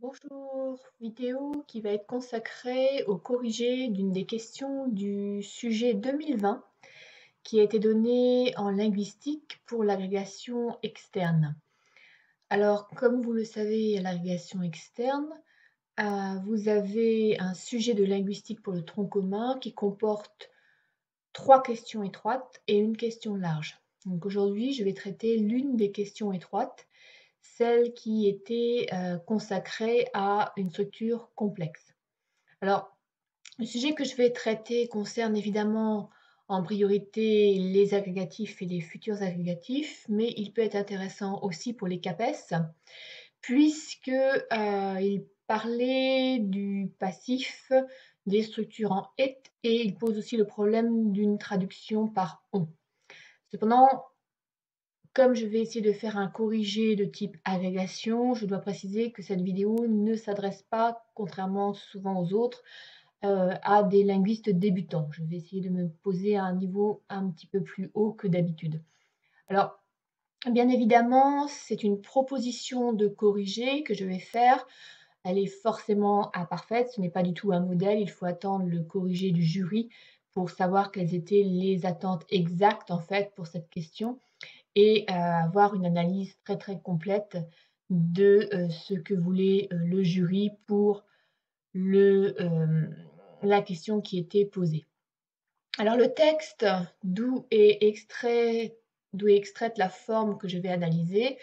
Bonjour, vidéo qui va être consacrée au corrigé d'une des questions du sujet 2020 qui a été donnée en linguistique pour l'agrégation externe. Alors, comme vous le savez, à l'agrégation externe, vous avez un sujet de linguistique pour le tronc commun qui comporte 3 questions étroites et une question large. Donc aujourd'hui, je vais traiter l'une des questions étroites, celle qui était consacrée à une structure complexe. Alors, le sujet que je vais traiter concerne évidemment en priorité les agrégatifs et les futurs agrégatifs, mais il peut être intéressant aussi pour les CAPES, puisque il parlait du passif des structures en et il pose aussi le problème d'une traduction par on. Cependant, comme je vais essayer de faire un corrigé de type agrégation, je dois préciser que cette vidéo ne s'adresse pas, contrairement souvent aux autres, à des linguistes débutants. Je vais essayer de me poser à un niveau un petit peu plus haut que d'habitude. Alors, bien évidemment, c'est une proposition de corrigé que je vais faire. Elle est forcément imparfaite, ce n'est pas du tout un modèle, il faut attendre le corrigé du jury pour savoir quelles étaient les attentes exactes en fait pour cette question et avoir une analyse très, très complète de, ce que voulait, le jury pour la question qui était posée. Alors le texte d'où est extraite la forme que je vais analyser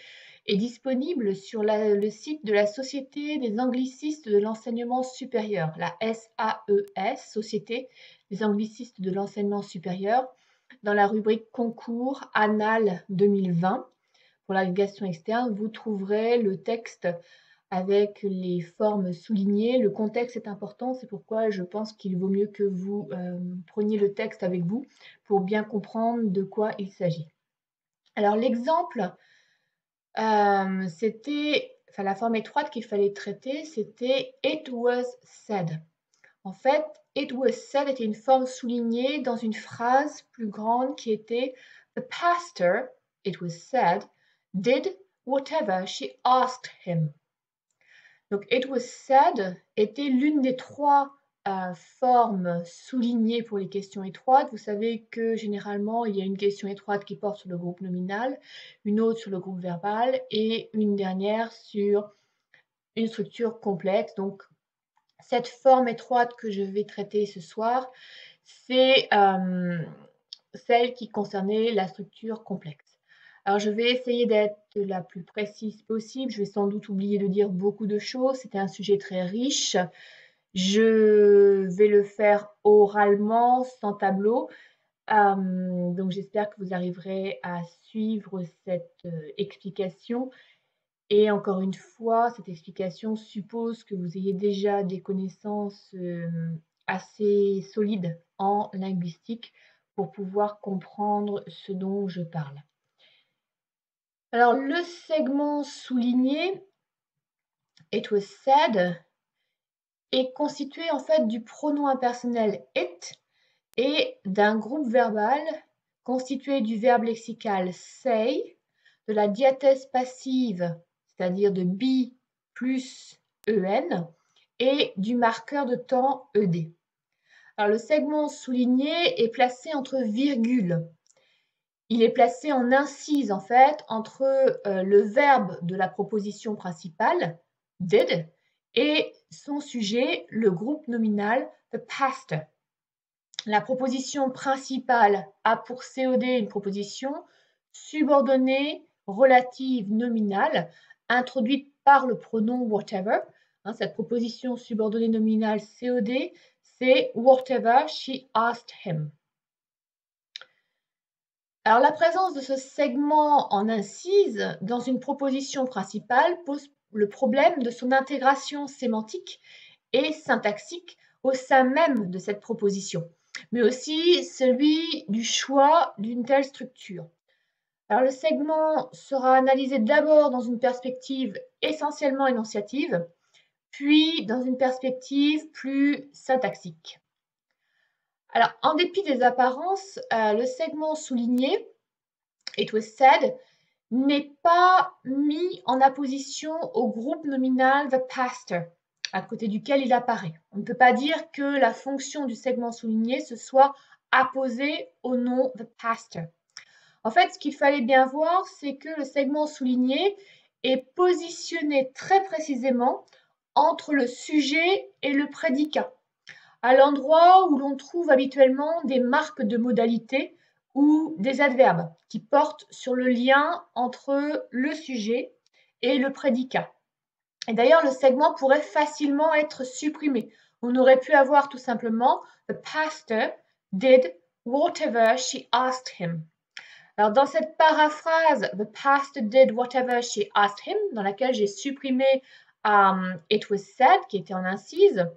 est disponible sur le site de la Société des anglicistes de l'enseignement supérieur, la SAES, Société des anglicistes de l'enseignement supérieur, dans la rubrique concours Annales 2020. Pour l'agrégation externe, vous trouverez le texte avec les formes soulignées. Le contexte est important, c'est pourquoi je pense qu'il vaut mieux que vous preniez le texte avec vous pour bien comprendre de quoi il s'agit. Alors l'exemple, la forme étroite qu'il fallait traiter, c'était it was said. En fait, it was said était une forme soulignée dans une phrase plus grande qui était the pastor, it was said, did whatever she asked him. Donc, it was said était l'une des 3 formes soulignées pour les questions étroites. Vous savez que généralement, il y a une question étroite qui porte sur le groupe nominal, une autre sur le groupe verbal et une dernière sur une structure complexe. Donc, cette forme étroite que je vais traiter ce soir, c'est celle qui concernait la structure complexe. Alors, je vais essayer d'être la plus précise possible. Je vais sans doute oublier de dire beaucoup de choses. C'était un sujet très riche. Je vais le faire oralement, sans tableau. Donc, j'espère que vous arriverez à suivre cette explication. Et encore une fois, cette explication suppose que vous ayez déjà des connaissances assez solides en linguistique pour pouvoir comprendre ce dont je parle. Alors, le segment souligné, it was said, est constitué en fait du pronom impersonnel it et d'un groupe verbal constitué du verbe lexical say, de la diathèse passive, c'est-à-dire de be plus en, et du marqueur de temps ed. Alors, le segment souligné est placé entre virgules. Il est placé en incise, en fait, entre le verbe de la proposition principale, did, et son sujet, le groupe nominal, the pastor. La proposition principale a pour COD une proposition subordonnée relative nominale introduite par le pronom whatever. Cette proposition subordonnée nominale COD, c'est whatever she asked him. Alors, la présence de ce segment en incise dans une proposition principale pose le problème de son intégration sémantique et syntaxique au sein même de cette proposition, mais aussi celui du choix d'une telle structure. Alors, le segment sera analysé d'abord dans une perspective essentiellement énonciative, puis dans une perspective plus syntaxique. Alors, en dépit des apparences, le segment souligné, it was said, n'est pas mis en apposition au groupe nominal the pastor, à côté duquel il apparaît. On ne peut pas dire que la fonction du segment souligné se soit apposée au nom the pastor. En fait, ce qu'il fallait bien voir, c'est que le segment souligné est positionné très précisément entre le sujet et le prédicat, à l'endroit où l'on trouve habituellement des marques de modalité ou des adverbes qui portent sur le lien entre le sujet et le prédicat. Et d'ailleurs, le segment pourrait facilement être supprimé. On aurait pu avoir tout simplement The pastor did whatever she asked him. Alors, dans cette paraphrase, The pastor did whatever she asked him, dans laquelle j'ai supprimé It was said, qui était en incise,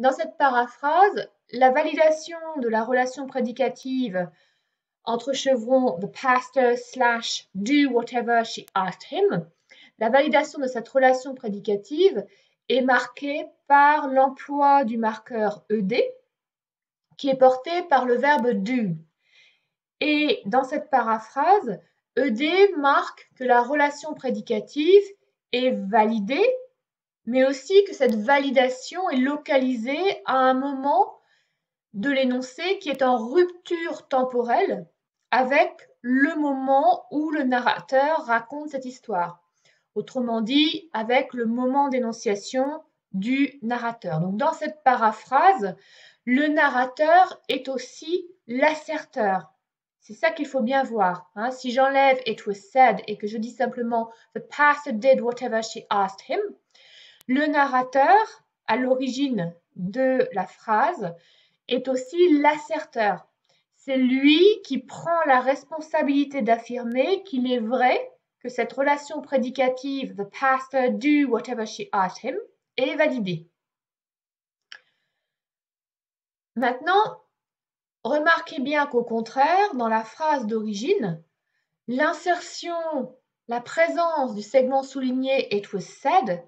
dans cette paraphrase, la validation de la relation prédicative entre chevrons the pastor / do whatever she asked him, la validation de cette relation prédicative est marquée par l'emploi du marqueur ed qui est porté par le verbe do. Et dans cette paraphrase, ed marque que la relation prédicative est validée, mais aussi que cette validation est localisée à un moment de l'énoncé qui est en rupture temporelle avec le moment où le narrateur raconte cette histoire. Autrement dit, avec le moment d'énonciation du narrateur. Donc dans cette paraphrase, le narrateur est aussi l'asserteur. C'est ça qu'il faut bien voir. Si j'enlève It was said et que je dis simplement The pastor did whatever she asked him, le narrateur, à l'origine de la phrase, est aussi l'asserteur. C'est lui qui prend la responsabilité d'affirmer qu'il est vrai que cette relation prédicative, the pastor do whatever she asked him, est validée. Maintenant, remarquez bien qu'au contraire, dans la phrase d'origine, l'insertion, la présence du segment souligné It was said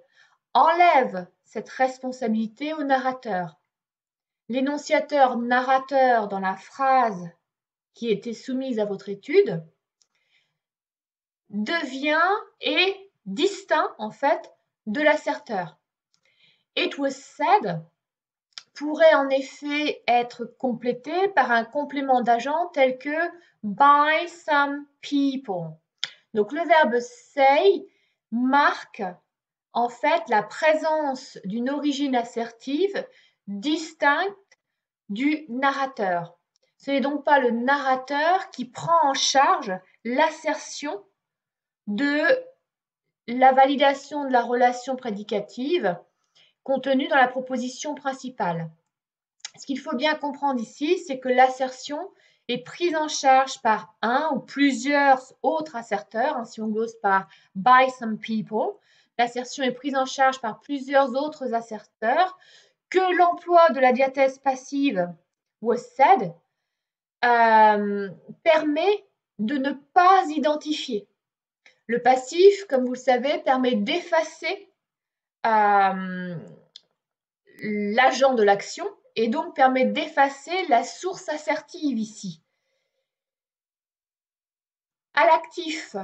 enlève cette responsabilité au narrateur. L'énonciateur narrateur dans la phrase qui était soumise à votre étude devient et distinct en fait de l'asserteur. It was said pourrait en effet être complété par un complément d'agent tel que by some people. Donc le verbe say marque en fait la présence d'une origine assertive distincte du narrateur. Ce n'est donc pas le narrateur qui prend en charge l'assertion de la validation de la relation prédicative contenue dans la proposition principale. Ce qu'il faut bien comprendre ici, c'est que l'assertion est prise en charge par un ou plusieurs autres asserteurs, si on glose par by some people, l'assertion est prise en charge par plusieurs autres asserteurs, que l'emploi de la diathèse passive was said permet de ne pas identifier. Le passif, comme vous le savez, permet d'effacer l'agent de l'action et donc permet d'effacer la source assertive ici. À l'actif,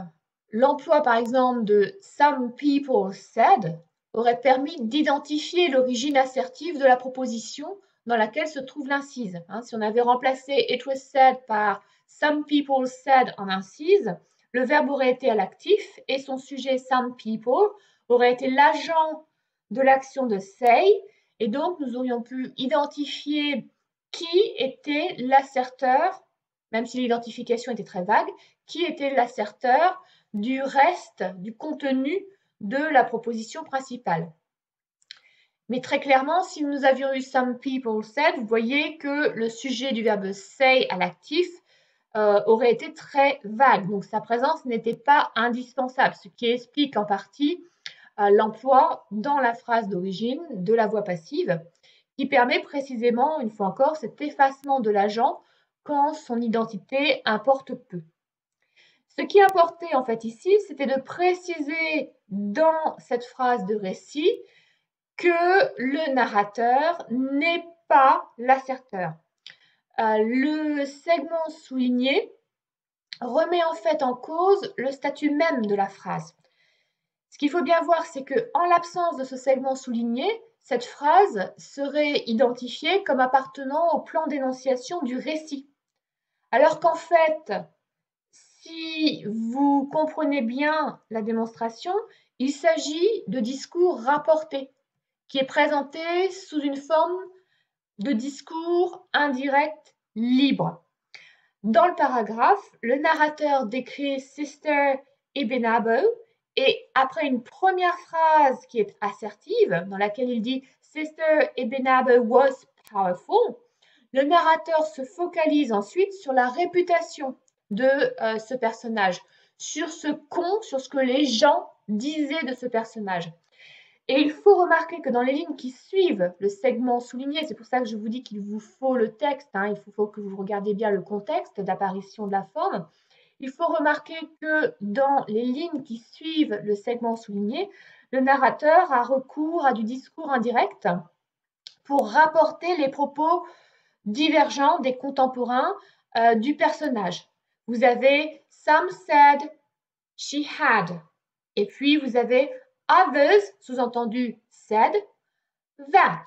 l'emploi par exemple de some people said aurait permis d'identifier l'origine assertive de la proposition dans laquelle se trouve l'incise. Si on avait remplacé it was said par some people said en incise, le verbe aurait été à l'actif et son sujet some people aurait été l'agent de l'action de say, et donc nous aurions pu identifier qui était l'asserteur, même si l'identification était très vague, qui était l'asserteur du reste du contenu de la proposition principale. Mais très clairement, si nous avions eu some people said, vous voyez que le sujet du verbe say à l'actif aurait été très vague. Donc sa présence n'était pas indispensable, ce qui explique en partie l'emploi dans la phrase d'origine de la voix passive, qui permet précisément, une fois encore, cet effacement de l'agent quand son identité importe peu. Ce qui importait en fait ici, c'était de préciser dans cette phrase de récit que le narrateur n'est pas l'asserteur. Le segment souligné remet en fait en cause le statut même de la phrase. Ce qu'il faut bien voir, c'est qu'en l'absence de ce segment souligné, cette phrase serait identifiée comme appartenant au plan d'énonciation du récit. Alors qu'en fait, si vous comprenez bien la démonstration, il s'agit de discours rapporté, qui est présenté sous une forme de discours indirect libre. Dans le paragraphe, le narrateur décrit Sister Ibn Abu et après une première phrase qui est assertive, dans laquelle il dit Sister Ibn Abu was powerful, le narrateur se focalise ensuite sur la réputation de ce personnage, sur ce que les gens disaient de ce personnage. Et il faut remarquer que dans les lignes qui suivent le segment souligné, c'est pour ça que je vous dis qu'il vous faut le texte, il faut que vous regardiez bien le contexte d'apparition de la forme. Il faut remarquer que dans les lignes qui suivent le segment souligné, le narrateur a recours à du discours indirect pour rapporter les propos divergents des contemporains du personnage. Vous avez Some said she had. Et puis vous avez others, sous-entendu said, that.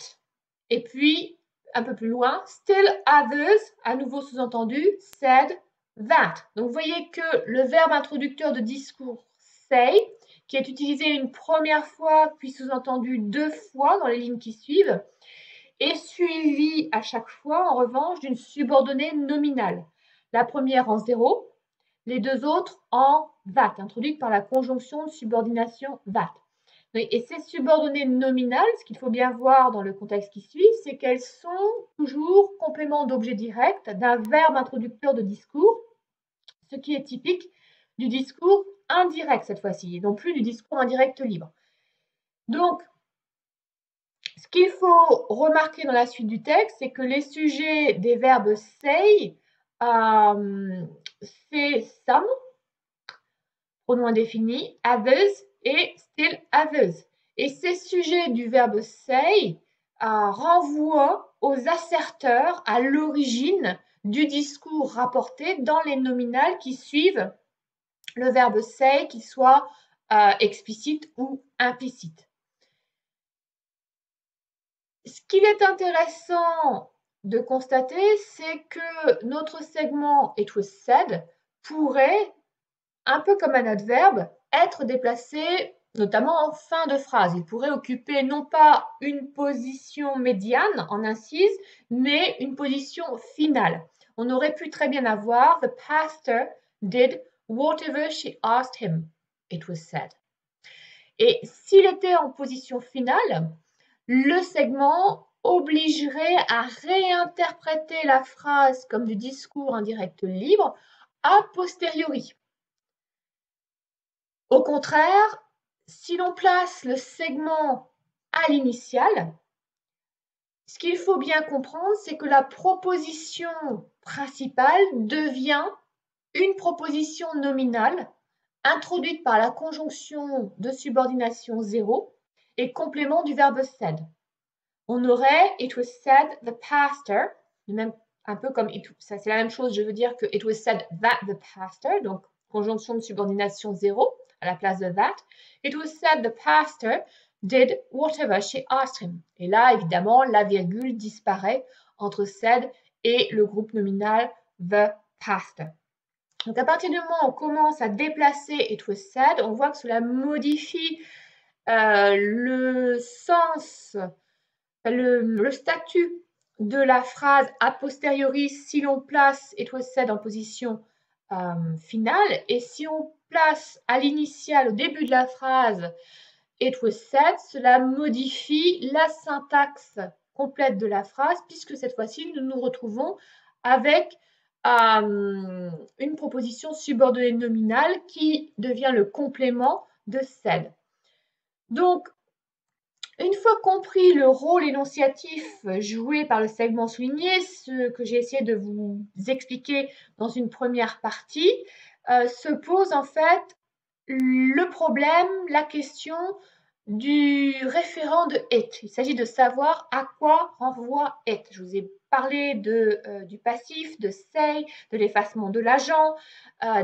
Et puis, un peu plus loin, still others, à nouveau sous-entendu, said that. Donc vous voyez que le verbe introducteur de discours say, qui est utilisé une première fois, puis sous-entendu 2 fois dans les lignes qui suivent, est suivi à chaque fois, en revanche, d'une subordonnée nominale. La première en 0, les deux autres en that, introduites par la conjonction de subordination that. Et ces subordonnées nominales, ce qu'il faut bien voir dans le contexte qui suit, c'est qu'elles sont toujours complément d'objet direct d'un verbe introducteur de discours, ce qui est typique du discours indirect cette fois-ci, et non plus du discours indirect libre. Donc, ce qu'il faut remarquer dans la suite du texte, c'est que les sujets des verbes say, c'est some, pronom indéfini, others et still others. Et ces sujets du verbe say renvoient aux asserteurs à l'origine du discours rapporté dans les nominales qui suivent le verbe say, qu'il soit explicite ou implicite. Ce qu'il est intéressant de constater, c'est que notre segment it was said pourrait, un peu comme un adverbe, être déplacé notamment en fin de phrase. Il pourrait occuper non pas une position médiane en incise, mais une position finale. On aurait pu très bien avoir The pastor did whatever she asked him, it was said. Et s'il était en position finale, le segment obligerait à réinterpréter la phrase comme du discours indirect libre a posteriori. Au contraire, si l'on place le segment à l'initiale, ce qu'il faut bien comprendre, c'est que la proposition principale devient une proposition nominale introduite par la conjonction de subordination 0 et complément du verbe said. On aurait it was said the pastor, même un peu comme ça c'est la même chose, je veux dire que it was said that the pastor, donc conjonction de subordination 0 à la place de that. It was said the pastor did whatever she asked him. Et là, évidemment, la virgule disparaît entre said et le groupe nominal the pastor. Donc à partir du moment où on commence à déplacer it was said, on voit que cela modifie le sens, le statut de la phrase a posteriori si l'on place it was said en position finale, et si on place à l'initiale, au début de la phrase, it was said, cela modifie la syntaxe complète de la phrase, puisque cette fois-ci, nous nous retrouvons avec une proposition subordonnée nominale qui devient le complément de said. Donc, une fois compris le rôle énonciatif joué par le segment souligné, ce que j'ai essayé de vous expliquer dans une première partie, se pose en fait le problème, la question du référent de it. Il s'agit de savoir à quoi renvoie it. Je vous ai parlé du passif, de say, de l'effacement de l'agent,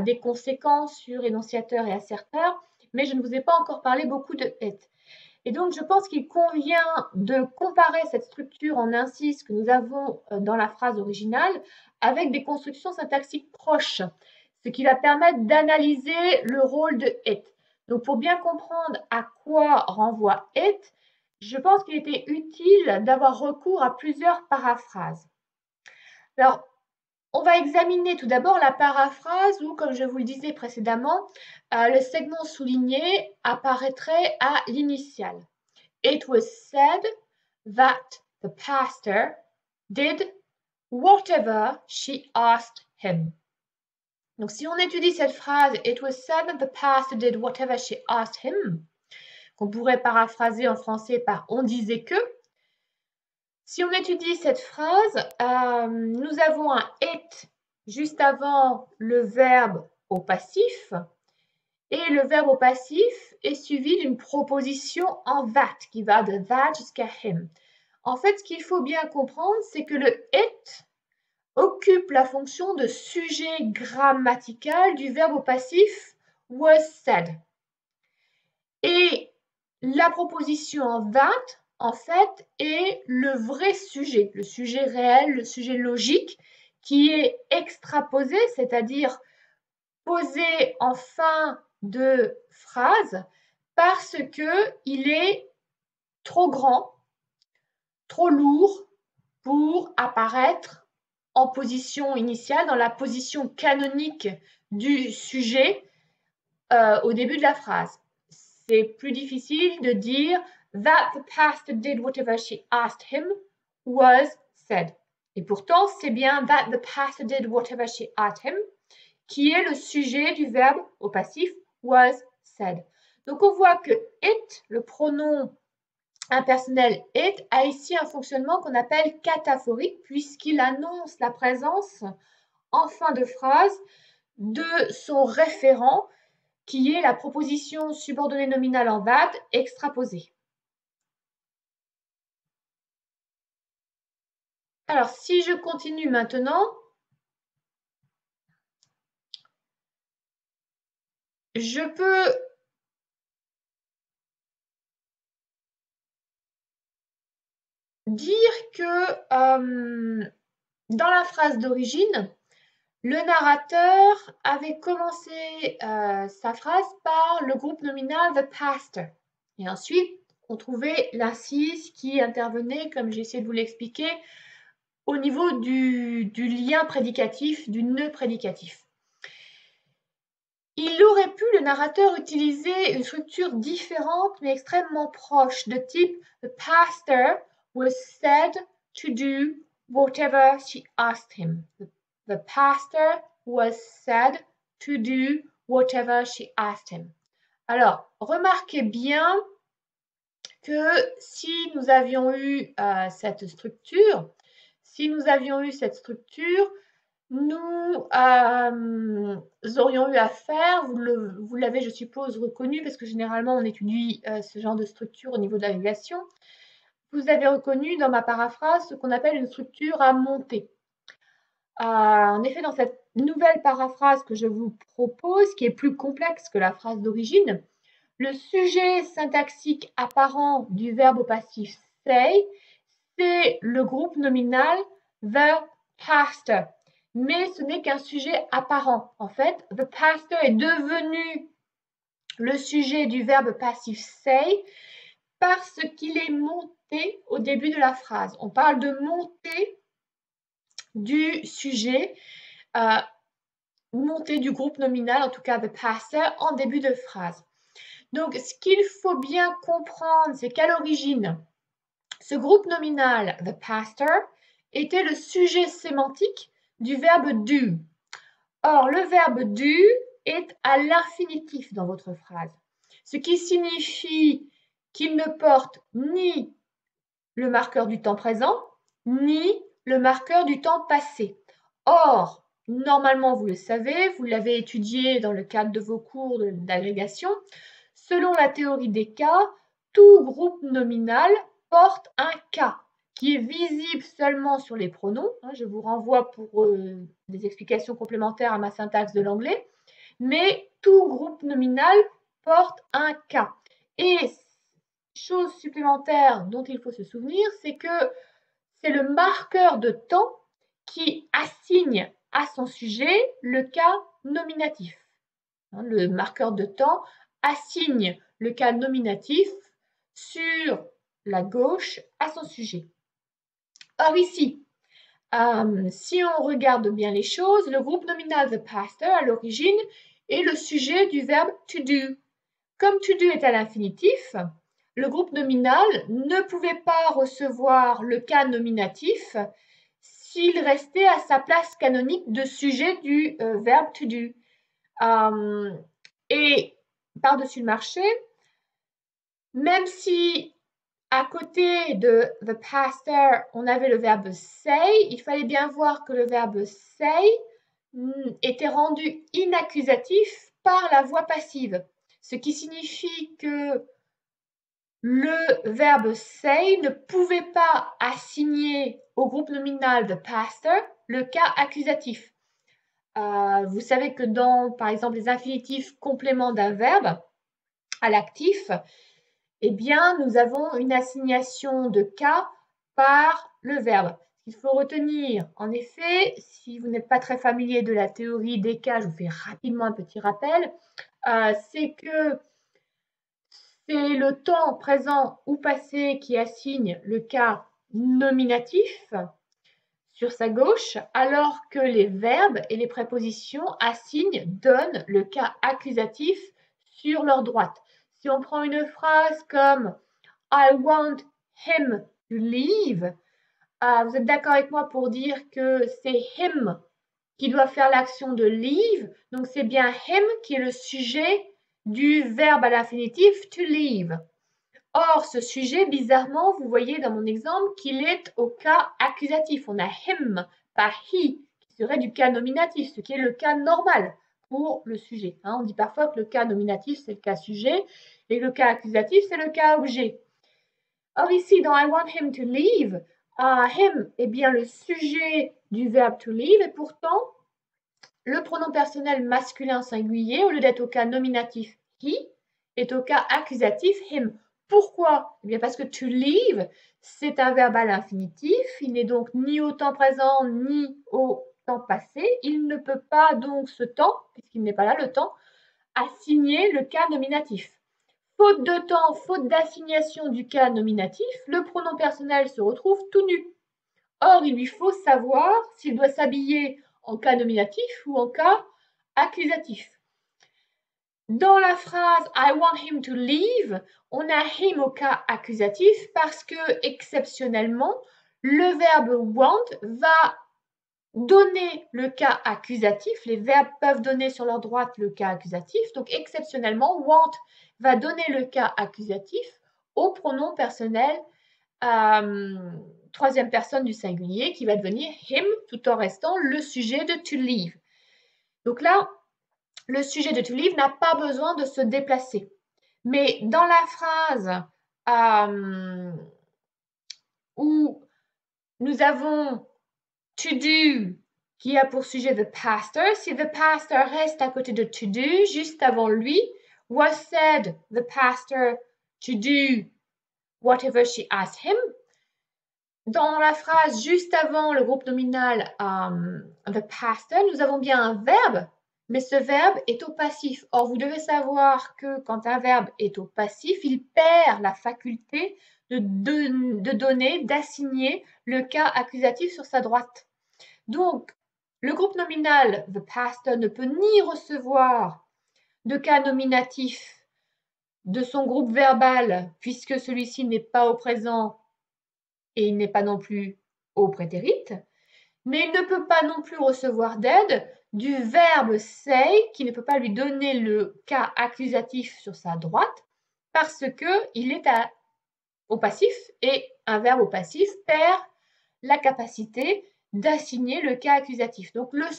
des conséquences sur énonciateur et asserteur, mais je ne vous ai pas encore parlé beaucoup de it. Et donc, je pense qu'il convient de comparer cette structure en incise que nous avons dans la phrase originale avec des constructions syntaxiques proches, ce qui va permettre d'analyser le rôle de it. Donc, pour bien comprendre à quoi renvoie it, je pense qu'il était utile d'avoir recours à plusieurs paraphrases. Alors, on va examiner tout d'abord la paraphrase où, comme je vous le disais précédemment, le segment souligné apparaîtrait à l'initiale. It was said that the pastor did whatever she asked him. Donc, si on étudie cette phrase, It was said that the pastor did whatever she asked him, qu'on pourrait paraphraser en français par on disait que. Si on étudie cette phrase, nous avons un it juste avant le verbe au passif. Et le verbe au passif est suivi d'une proposition en that qui va de that jusqu'à him. En fait, ce qu'il faut bien comprendre, c'est que le it occupe la fonction de sujet grammatical du verbe au passif was said. Et la proposition en that, en fait, est le vrai sujet, le sujet réel, le sujet logique, qui est extraposé, c'est-à-dire posé en fin de phrase parce qu'il est trop grand, trop lourd pour apparaître en position initiale, dans la position canonique du sujet au début de la phrase. C'est plus difficile de dire that the pastor did whatever she asked him was said. Et pourtant, c'est bien that the pastor did whatever she asked him qui est le sujet du verbe au passif was said. Donc on voit que it, le pronom impersonnel it, a ici un fonctionnement qu'on appelle cataphorique puisqu'il annonce la présence en fin de phrase de son référent qui est la proposition subordonnée nominale en that extraposée. Alors si je continue maintenant, je peux dire que dans la phrase d'origine, le narrateur avait commencé sa phrase par le groupe nominal the pastor. Et ensuite, on trouvait l'incise qui intervenait, comme j'ai essayé de vous l'expliquer, au niveau du lien prédicatif, du nœud prédicatif. Il aurait pu, le narrateur, utiliser une structure différente mais extrêmement proche, de type The pastor was said to do whatever she asked him. The pastor was said to do whatever she asked him. Alors, remarquez bien que si nous avions eu cette structure, nous aurions eu à faire, vous l'avez, je suppose, reconnu, parce que généralement, on étudie ce genre de structure au niveau de l'agrégation. Vous avez reconnu dans ma paraphrase ce qu'on appelle une structure à monter. En effet, dans cette nouvelle paraphrase que je vous propose, qui est plus complexe que la phrase d'origine, le sujet syntaxique apparent du verbe au passif say, c'est le groupe nominal the pastor. Mais ce n'est qu'un sujet apparent. En fait, the pastor est devenu le sujet du verbe passif say parce qu'il est monté au début de la phrase. On parle de montée du sujet, montée du groupe nominal, en tout cas the pastor, en début de phrase. Donc, ce qu'il faut bien comprendre, c'est qu'à l'origine, ce groupe nominal, the pastor, était le sujet sémantique du verbe do. Or, le verbe do est à l'infinitif dans votre phrase, ce qui signifie qu'il ne porte ni le marqueur du temps présent, ni le marqueur du temps passé. Or, normalement, vous le savez, vous l'avez étudié dans le cadre de vos cours d'agrégation, selon la théorie des cas, tout groupe nominal porte un K qui est visible seulement sur les pronoms. Je vous renvoie pour des explications complémentaires à ma syntaxe de l'anglais. Mais tout groupe nominal porte un K. Et chose supplémentaire dont il faut se souvenir, c'est que c'est le marqueur de temps qui assigne à son sujet le cas nominatif. Le marqueur de temps assigne le cas nominatif sur la gauche à son sujet. Or ici, si on regarde bien les choses, le groupe nominal the pastor à l'origine est le sujet du verbe to do. Comme to do est à l'infinitif, le groupe nominal ne pouvait pas recevoir le cas nominatif s'il restait à sa place canonique de sujet du verbe to do. Et par-dessus le marché, même si à côté de the pastor, on avait le verbe say, il fallait bien voir que le verbe say était rendu inaccusatif par la voix passive, ce qui signifie que le verbe say ne pouvait pas assigner au groupe nominal the pastor le cas accusatif. Vous savez que dans, par exemple, les infinitifs compléments d'un verbe à l'actif, eh bien, nous avons une assignation de cas par le verbe. Ce qu'il faut retenir, en effet, si vous n'êtes pas très familier de la théorie des cas, je vous fais rapidement un petit rappel, c'est que c'est le temps présent ou passé qui assigne le cas nominatif sur sa gauche, alors que les verbes et les prépositions assignent, donnent le cas accusatif sur leur droite. Si on prend une phrase comme I want him to leave, vous êtes d'accord avec moi pour dire que c'est him qui doit faire l'action de leave, donc c'est bien him qui est le sujet du verbe à l'infinitif to leave. Or, ce sujet, bizarrement, vous voyez dans mon exemple qu'il est au cas accusatif. On a him, pas he, qui serait du cas nominatif, ce qui est le cas normal pour le sujet. On dit parfois que le cas nominatif, c'est le cas sujet, et le cas accusatif, c'est le cas objet. Or ici, dans I want him to leave, him est bien le sujet du verbe to leave, et pourtant, le pronom personnel masculin singulier, au lieu d'être au cas nominatif he, est au cas accusatif him. Pourquoi? Eh bien parce que to leave, c'est un verbe à l'infinitif, il n'est donc ni au temps présent ni au temps passé. Il ne peut pas donc ce temps, puisqu'il n'est pas là le temps, assigner le cas nominatif. Faute de temps, faute d'assignation du cas nominatif, le pronom personnel se retrouve tout nu. Or, il lui faut savoir s'il doit s'habiller en cas nominatif ou en cas accusatif. Dans la phrase I want him to leave, on a him au cas accusatif parce que, exceptionnellement, le verbe want va donner le cas accusatif. Les verbes peuvent donner sur leur droite le cas accusatif. Donc, exceptionnellement, want va donner le cas accusatif au pronom personnel troisième personne du singulier qui va devenir him tout en restant le sujet de to leave. Donc là, le sujet de to leave n'a pas besoin de se déplacer. Mais dans la phrase où nous avons to do qui a pour sujet the pastor, si the pastor reste à côté de to do, juste avant lui, was said the pastor to do whatever she asked him. Dans la phrase juste avant le groupe nominal the pastor, nous avons bien un verbe, mais ce verbe est au passif. Or, vous devez savoir que quand un verbe est au passif, il perd la faculté de donner, d'assigner le cas accusatif sur sa droite. Donc, le groupe nominal the pastor ne peut ni recevoir de cas nominatif de son groupe verbal, puisque celui-ci n'est pas au présent et il n'est pas non plus au prétérit, mais il ne peut pas non plus recevoir d'aide du verbe say, qui ne peut pas lui donner le cas accusatif sur sa droite, parce qu'il est au passif, et un verbe au passif perd la capacité d'assigner le cas accusatif. Donc la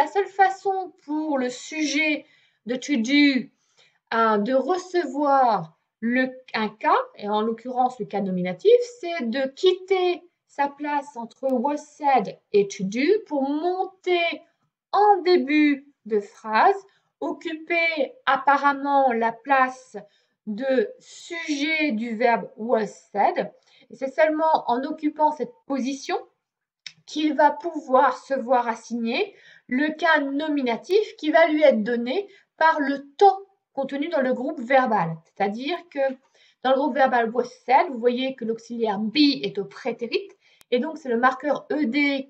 seule façon pour le sujet de to do de recevoir Un cas, et en l'occurrence le cas nominatif, c'est de quitter sa place entre was said et to do pour monter en début de phrase, occuper apparemment la place de sujet du verbe was said. Et c'est seulement en occupant cette position qu'il va pouvoir se voir assigner le cas nominatif qui va lui être donné par le temps contenu dans le groupe verbal. C'est-à-dire que dans le groupe verbal was said, vous voyez que l'auxiliaire be est au prétérit, et donc c'est le marqueur ed,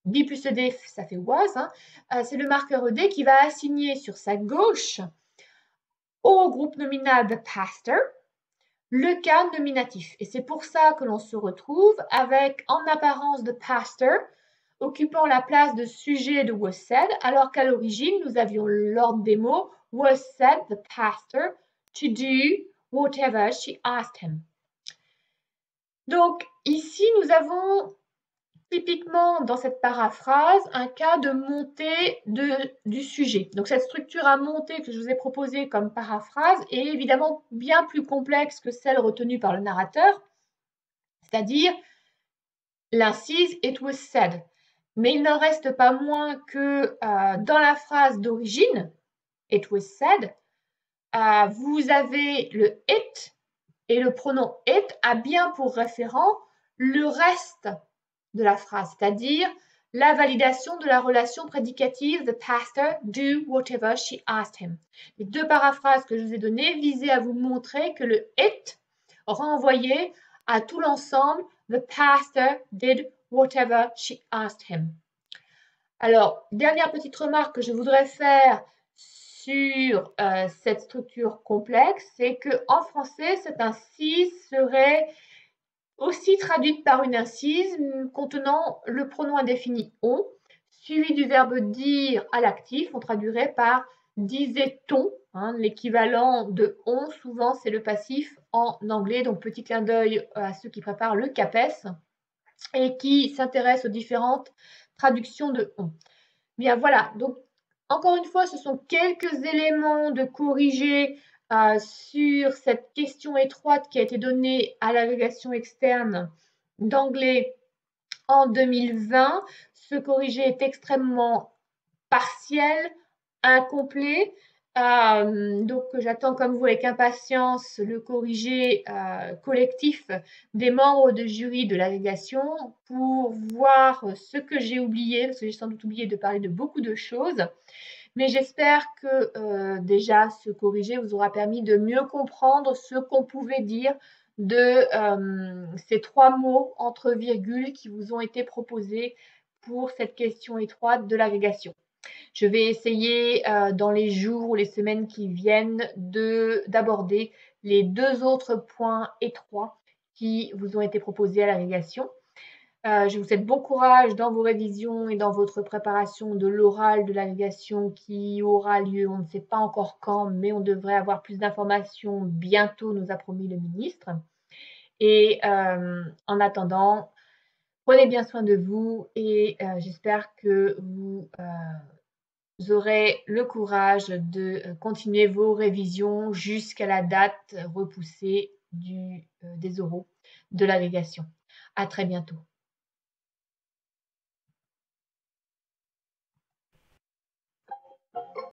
be plus ed, ça fait was, hein, c'est le marqueur ed qui va assigner sur sa gauche au groupe nominal the pastor le cas nominatif. Et c'est pour ça que l'on se retrouve avec en apparence the pastor occupant la place de sujet de was said, alors qu'à l'origine, nous avions l'ordre des mots was said the pastor to do whatever she asked him. Donc ici, nous avons typiquement dans cette paraphrase un cas de montée du sujet. Donc cette structure à monter que je vous ai proposée comme paraphrase est évidemment bien plus complexe que celle retenue par le narrateur, c'est-à-dire l'incise it was said. Mais il n'en reste pas moins que dans la phrase d'origine, it was said, vous avez le it, et le pronom it a bien pour référent le reste de la phrase, c'est-à-dire la validation de la relation prédicative the pastor do whatever she asked him. Les deux paraphrases que je vous ai données visaient à vous montrer que le it renvoyait à tout l'ensemble the pastor did whatever she asked him. Alors, dernière petite remarque que je voudrais faire sur cette structure complexe, c'est qu'en français, cette incise serait aussi traduite par une incise contenant le pronom indéfini on, suivi du verbe dire à l'actif. On traduirait par disait-on. Hein, l'équivalent de on, souvent, c'est le passif en anglais. Donc, petit clin d'œil à ceux qui préparent le CAPES et qui s'intéressent aux différentes traductions de on. Bien, voilà. Donc, encore une fois, ce sont quelques éléments de corriger sur cette question étroite qui a été donnée à l'agrégation externe d'anglais en 2020. Ce corrigé est extrêmement partiel, incomplet. Donc j'attends comme vous avec impatience le corrigé collectif des membres de jury de l'agrégation pour voir ce que j'ai oublié, parce que j'ai sans doute oublié de parler de beaucoup de choses. Mais j'espère que déjà ce corrigé vous aura permis de mieux comprendre ce qu'on pouvait dire de ces trois mots entre virgules qui vous ont été proposés pour cette question étroite de l'agrégation. Je vais essayer dans les jours ou les semaines qui viennent d'aborder les deux autres points étroits qui vous ont été proposés à l'agrégation. Je vous souhaite bon courage dans vos révisions et dans votre préparation de l'oral de l'agrégation qui aura lieu, on ne sait pas encore quand, mais on devrait avoir plus d'informations bientôt, nous a promis le ministre. Et en attendant, prenez bien soin de vous et j'espère que vous aurez le courage de continuer vos révisions jusqu'à la date repoussée des oraux de l'agrégation. À très bientôt.